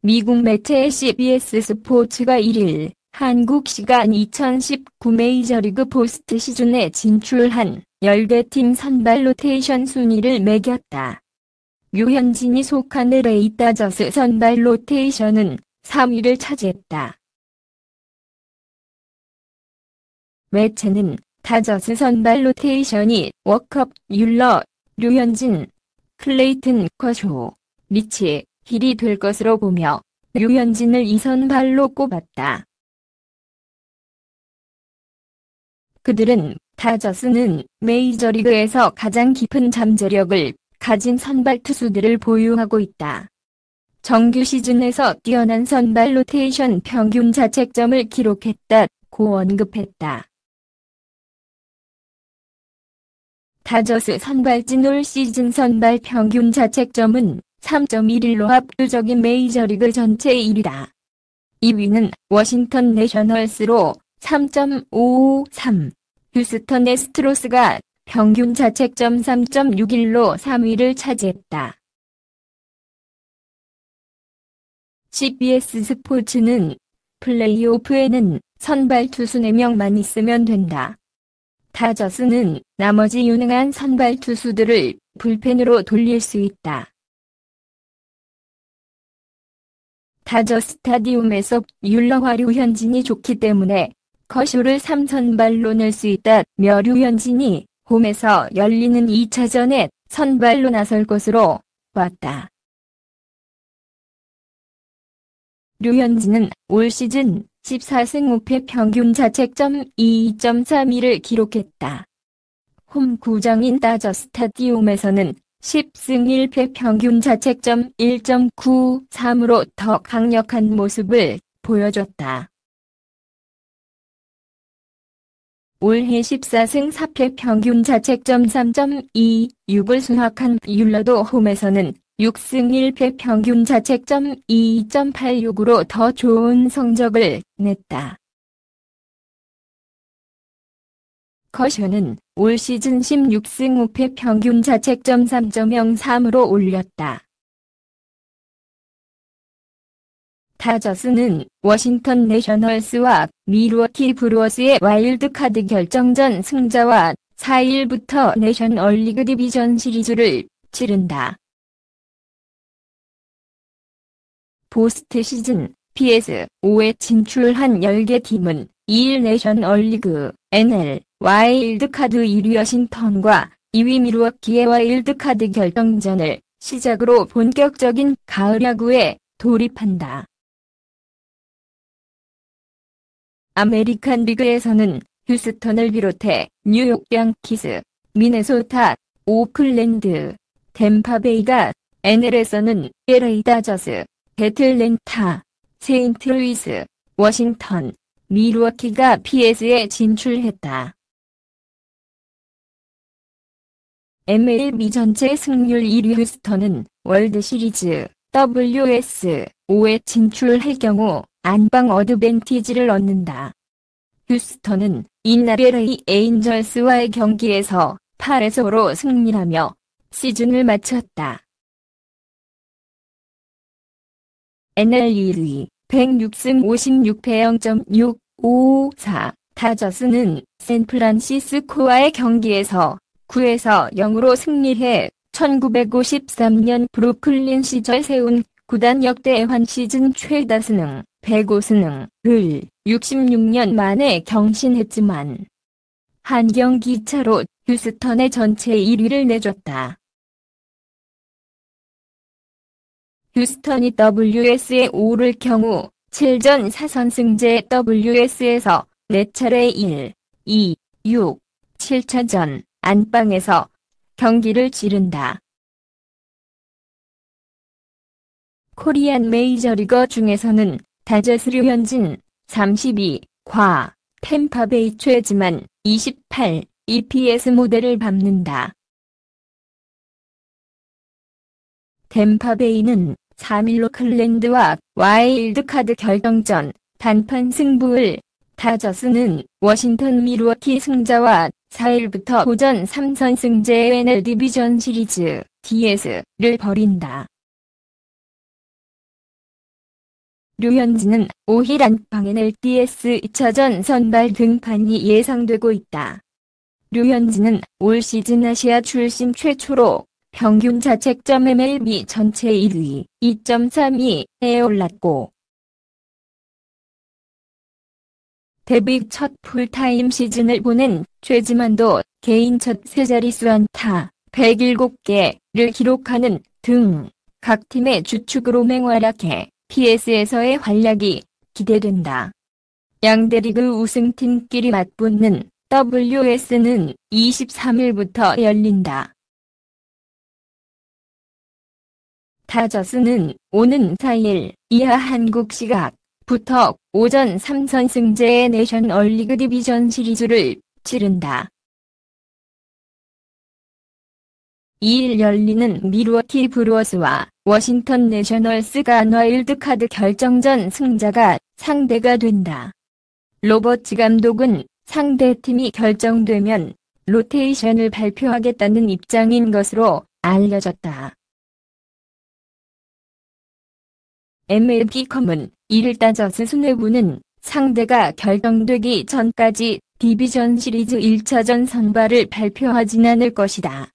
미국 매체 CBS 스포츠가 1일 한국 시간 2019 메이저리그 포스트 시즌에 진출한 10개 팀 선발 로테이션 순위를 매겼다. 류현진이 속한 LA 다저스 선발 로테이션은 3위를 차지했다. 매체는 다저스 선발 로테이션이 워컵, 율러, 류현진, 클레이튼 커쇼, 리치, 힐이 될 것으로 보며 류현진을 2선발로 꼽았다. 그들은 다저스는 메이저리그에서 가장 깊은 잠재력을 가진 선발 투수들을 보유하고 있다. 정규 시즌에서 뛰어난 선발 로테이션 평균 자책점을 기록했다고 언급했다. 다저스 선발진 올 시즌 선발 평균 자책점은 3.11로 압도적인 메이저리그 전체 1위다. 2위는 워싱턴 내셔널스로 3.53, 휴스턴 애스트로스가 평균 자책점 3.61로 3위를 차지했다. CBS 스포츠는 플레이오프에는 선발 투수 4명만 있으면 된다. 다저스는 나머지 유능한 선발 투수들을 불펜으로 돌릴 수 있다. 다저 스타디움에서 율러와 류현진이 좋기 때문에 커쇼를 3선발로 낼 수 있다며 류현진이 홈에서 열리는 2차전에 선발로 나설 것으로 봤다. 류현진은 올 시즌 14승 5패 평균 자책점 2.32를 기록했다. 홈 구장인 다저 스타디움에서는 10승 1패 평균 자책점 1.93으로 더 강력한 모습을 보여줬다. 올해 14승 4패 평균 자책점 3.26을 수확한 율러도 홈에서는 6승 1패 평균 자책점 2.86으로 더 좋은 성적을 냈다. 커쇼는 올 시즌 16승 5패 평균 자책점 3.03으로 올렸다. 다저스는 워싱턴 내셔널스와 밀워키 브루어스의 와일드카드 결정전 승자와 4일부터 내셔널리그 디비전 시리즈를 치른다. 포스트 시즌 PS5에 진출한 10개 팀은 2일 내셔널리그 NL 와일드카드 1위 워싱턴과 2위 밀워키의 와일드카드 결정전을 시작으로 본격적인 가을 야구에 돌입한다. 아메리칸 리그에서는 휴스턴을 비롯해 뉴욕 양키스, 미네소타, 오클랜드, 템파베이가, NL에서는 LA 다저스, 애틀랜타, 세인트루이스, 워싱턴, 밀워키가 PS에 진출했다. MLB 전체 승률 1위 휴스턴은 월드시리즈 WS5에 진출할 경우 안방 어드밴티지를 얻는다. 휴스턴은 이날 LA 에인절스와의 경기에서 8대 5로 승리하며 시즌을 마쳤다. NL 1위 106승 56패 0.654 다저스는 샌프란시스코와의 경기에서 9대 0으로 승리해 1953년 브루클린 시절 세운 구단 역대 한 시즌 최다 승 105승을 66년 만에 경신했지만 한 경기 차로 휴스턴의 전체 1위를 내줬다. 휴스턴이 WS에 오를 경우 7전 4선승제 WS에서 4차례 1, 2, 6, 7차전 안방에서 경기를 치른다. 코리안 메이저리거 중에서는 다저스 류현진 32과 템파베이 최지만 28 EPS 모델을 밟는다. 템파베이는 3일 오클랜드와 와일드카드 결정전 단판 승부를, 다저스는 워싱턴 밀워키 승자와 4일부터 오전 3선승제 NL 디비전 시리즈 DS를 벌인다. 류현진은 5일 안방 NLDS 2차전 선발 등판이 예상되고 있다. 류현진은 올 시즌 아시아 출신 최초로 평균 자책점 MLB 전체 1위 2.32에 올랐고 데뷔 첫 풀타임 시즌을 보낸 최지만도 개인 첫 세 자릿수 안타 107개를 기록하는 등 각 팀의 주축으로 맹활약해 PS에서의 활약이 기대된다. 양대 리그 우승팀끼리 맞붙는 WS는 23일부터 열린다. 다저스는 오는 4일 이하 한국 시각부터 오전 3선승제의 내셔널리그 디비전 시리즈를 치른다. 2일 열리는 밀워키 브루어스와 워싱턴 내셔널스가 와일드카드 결정전 승자가 상대가 된다. 로버츠 감독은 상대팀이 결정되면 로테이션을 발표하겠다는 입장인 것으로 알려졌다. MLB.com은 1일 다저스 수뇌부는 상대가 결정되기 전까지 디비전 시리즈 1차전 선발을 발표하진 않을 것이다.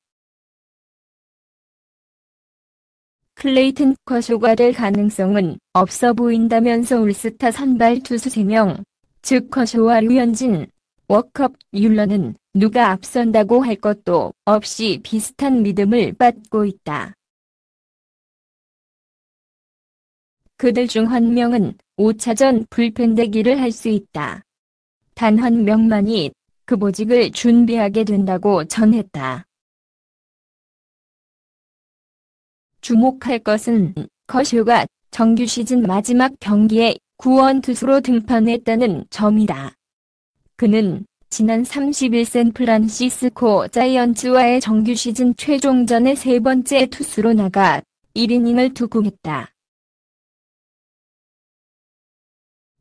클레이튼 커쇼가 될 가능성은 없어 보인다면서 올스타 선발 투수 3명, 즉 커쇼와 류현진, 워컵, 윰러는 누가 앞선다고 할 것도 없이 비슷한 믿음을 받고 있다. 그들 중 한 명은 5차전 불펜 대기를 할 수 있다. 단 한 명만이 그 보직을 준비하게 된다고 전했다. 주목할 것은 커쇼가 정규 시즌 마지막 경기에 구원 투수로 등판했다는 점이다. 그는 지난 30일 샌프란시스코 자이언츠와의 정규 시즌 최종전의 세 번째 투수로 나가 1이닝을 투구했다.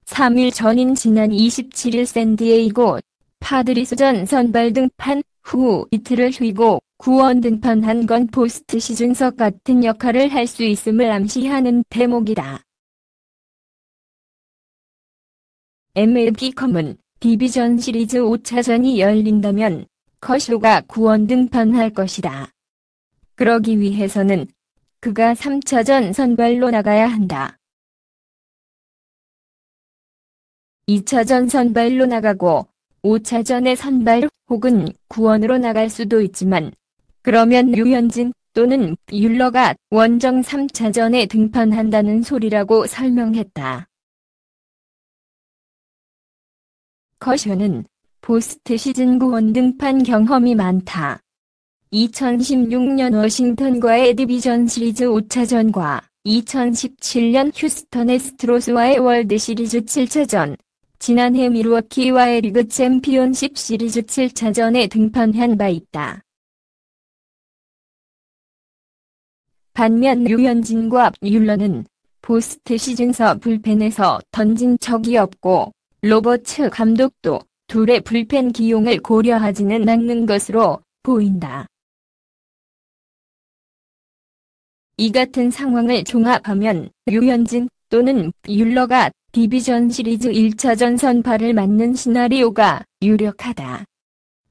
3일 전인 지난 27일 샌디에이고 파드리스전 선발 등판 후 이틀을 쉬고 구원 등판한 건 포스트 시즌석 같은 역할을 할 수 있음을 암시하는 대목이다. MLB.com은 디비전 시리즈 5차전이 열린다면 커쇼가 구원 등판할 것이다. 그러기 위해서는 그가 3차전 선발로 나가야 한다. 2차전 선발로 나가고 5차전에 선발 혹은 구원으로 나갈 수도 있지만 그러면 류현진 또는 윰러가 원정 3차전에 등판한다는 소리라고 설명했다. 커쇼는 포스트 시즌 구원 등판 경험이 많다. 2016년 워싱턴과의 디비전 시리즈 5차전과 2017년 휴스턴 애스트로스와의 월드 시리즈 7차전, 지난해 밀워키와의 리그 챔피언십 시리즈 7차전에 등판한 바 있다. 반면 류현진과 윰러는 포스트 시즌서 불펜에서 던진 적이 없고 로버츠 감독도 둘의 불펜 기용을 고려하지는 않는 것으로 보인다. 이 같은 상황을 종합하면 류현진 또는 윰러가 디비전 시리즈 1차전 선발을 맡는 시나리오가 유력하다.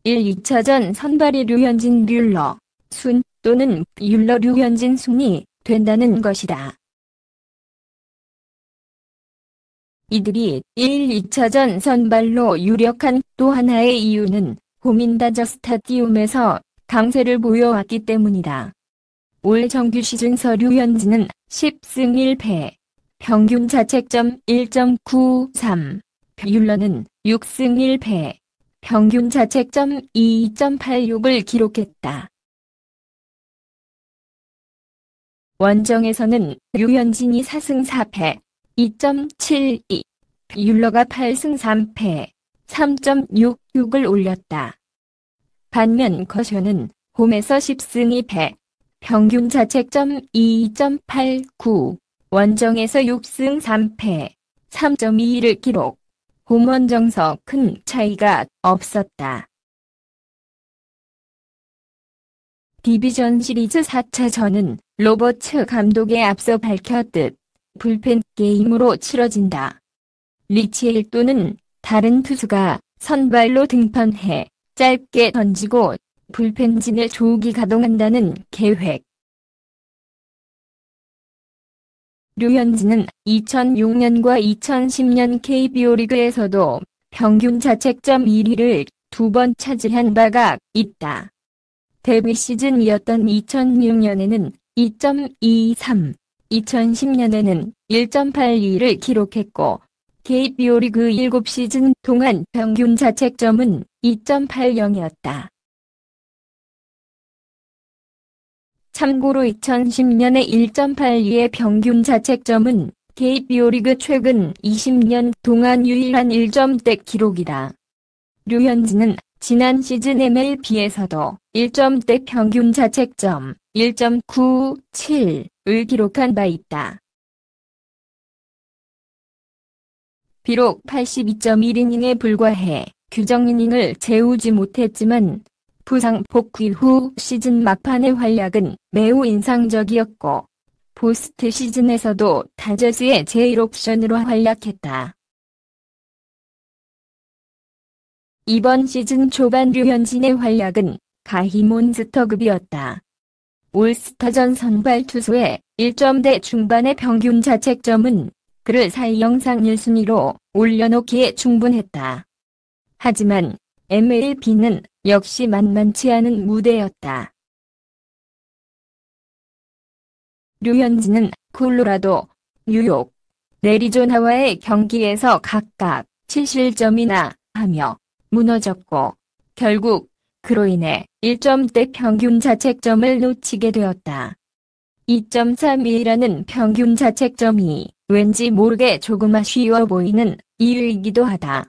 1, 2차전 선발이 류현진 윰러 순 또는 윰러 류현진 순이 된다는 것이다. 이들이 1, 2차전 선발로 유력한 또 하나의 이유는 홈인 다저스 스타디움에서 강세를 보여왔기 때문이다. 올 정규 시즌서 류현진은 10승 1패, 평균 자책점 1.93, 윰러는 6승 1패, 평균 자책점 2.86을 기록했다. 원정에서는 류현진이 4승 4패, 2.72, 윰러가 8승 3패, 3.66을 올렸다. 반면 커쇼는 홈에서 10승 2패, 평균 자책점 2.89, 원정에서 6승 3패, 3.22를 기록. 홈원정서 큰 차이가 없었다. 디비전 시리즈 4차전은 로버츠 감독에 앞서 밝혔듯 불펜 게임으로 치러진다. 리치엘 또는 다른 투수가 선발로 등판해 짧게 던지고 불펜진을 조기 가동한다는 계획. 류현진은 2006년과 2010년 KBO 리그에서도 평균 자책점 1위를 2번 차지한 바가 있다. 데뷔 시즌이었던 2006년에는 2.23, 2010년에는 1.82를 기록했고 KBO 리그 7시즌 동안 평균 자책점은 2.80이었다. 참고로 2010년에 1.82의 평균 자책점은 KBO 리그 최근 20년 동안 유일한 1점대 기록이다. 류현진은 지난 시즌 MLB에서도 1점대 평균 자책점 1.97을 기록한 바 있다. 비록 82.1이닝에 불과해 규정 이닝을 채우지 못했지만 부상 복귀 후 시즌 막판의 활약은 매우 인상적이었고 포스트 시즌에서도 다저스의 제1옵션으로 활약했다. 이번 시즌 초반 류현진의 활약은 가히 몬스터급이었다. 올스타전 선발 투수의 1점대 중반의 평균 자책점은 그를 사이 영상 1순위로 올려놓기에 충분했다. 하지만 MLB는 역시 만만치 않은 무대였다. 류현진은 콜로라도, 뉴욕, 애리조나와의 경기에서 각각 7실점이나 하며 무너졌고 결국 그로 인해 1점대 평균 자책점을 놓치게 되었다. 2.32라는 평균 자책점이 왠지 모르게 조금 아쉬워 보이는 이유이기도 하다.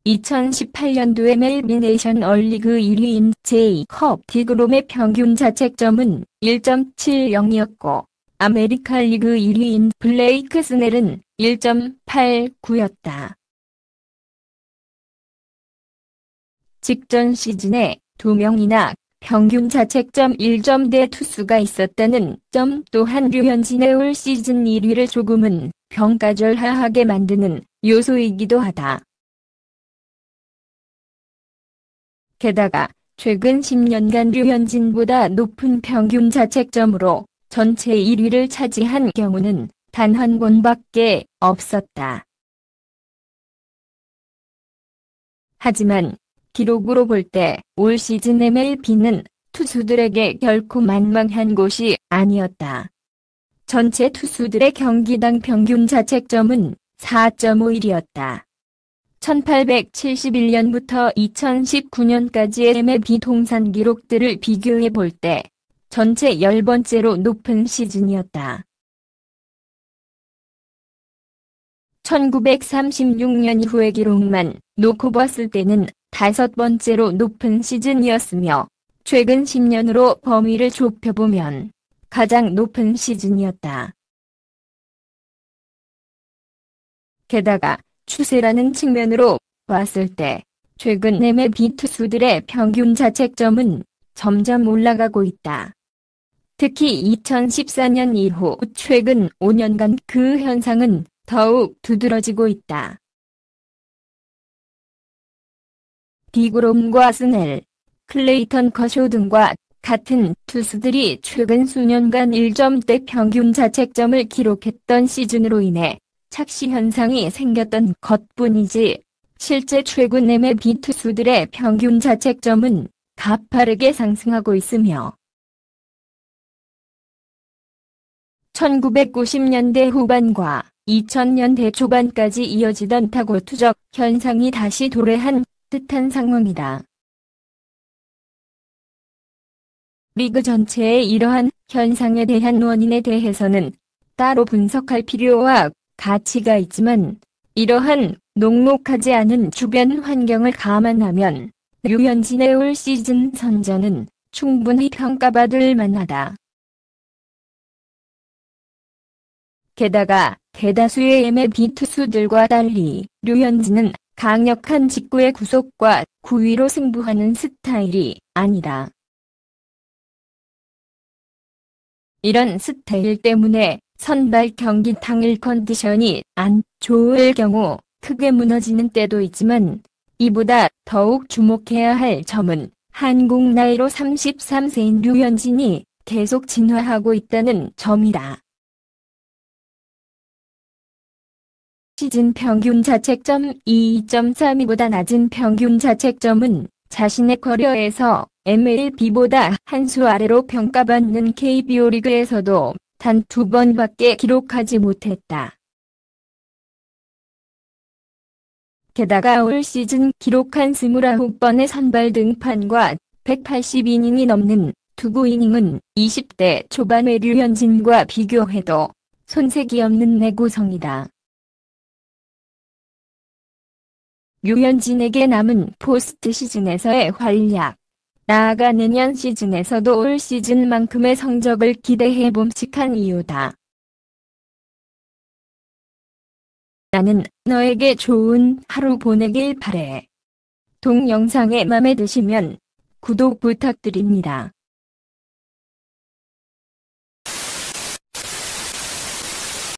2018년도 MLB 내셔널리그 1위인 제이컵 디그롬의 평균 자책점은 1.70이었고 아메리칸 리그 1위인 블레이크 스넬은 1.89였다. 직전 시즌에 2명이나 평균 자책점 1점대 투수가 있었다는 점 또한 류현진의 올 시즌 1위를 조금은 평가절하하게 만드는 요소이기도 하다. 게다가 최근 10년간 류현진보다 높은 평균 자책점으로 전체 1위를 차지한 경우는 단 한 번밖에 없었다. 하지만 기록으로 볼 때 올 시즌 MLB는 투수들에게 결코 만만한 곳이 아니었다. 전체 투수들의 경기당 평균 자책점은 4.51이었다. 1871년부터 2019년까지의 MLB 통산 기록들을 비교해 볼 때 전체 10번째로 높은 시즌이었다. 1936년 이후의 기록만 놓고 봤을 때는 5번째로 높은 시즌이었으며 최근 10년으로 범위를 좁혀보면 가장 높은 시즌이었다. 게다가 추세라는 측면으로 봤을 때 최근 MLB 투수들의 평균 자책점은 점점 올라가고 있다. 특히 2014년 이후 최근 5년간 그 현상은 더욱 두드러지고 있다. 디그롬과 스넬, 클레이턴 커쇼 등과 같은 투수들이 최근 수년간 1점대 평균 자책점을 기록했던 시즌으로 인해 착시 현상이 생겼던 것뿐이지 실제 최근 MLB 투수들의 평균 자책점은 가파르게 상승하고 있으며 1990년대 후반과 2000년대 초반까지 이어지던 타고 투적 현상이 다시 도래한 듯한 상황이다. 리그 전체의 이러한 현상에 대한 원인에 대해서는 따로 분석할 필요와 가치가 있지만 이러한 녹록하지 않은 주변 환경을 감안하면 류현진의 올 시즌 선전은 충분히 평가받을 만하다. 게다가 대다수의 MLB 투수들과 달리 류현진은 강력한 직구의 구속과 구위로 승부하는 스타일이 아니다. 이런 스타일 때문에 선발 경기 당일 컨디션이 안 좋을 경우 크게 무너지는 때도 있지만, 이보다 더욱 주목해야 할 점은 한국 나이로 33세인 류현진이 계속 진화하고 있다는 점이다. 시즌 평균 자책점 2.32보다 낮은 평균 자책점은 자신의 커리어에서 MLB보다 한 수 아래로 평가받는 KBO 리그에서도 단 2번밖에 기록하지 못했다. 게다가 올 시즌 기록한 29번의 선발 등판과 180이닝이 넘는 투구 이닝은 20대 초반의 류현진과 비교해도 손색이 없는 내구성이다. 류현진에게 남은 포스트 시즌에서의 활약, 나아가 내년 시즌에서도 올 시즌만큼의 성적을 기대해 봄직한 이유다. 나는 너에게 좋은 하루 보내길 바래. 동영상에 맘에 드시면 구독 부탁드립니다.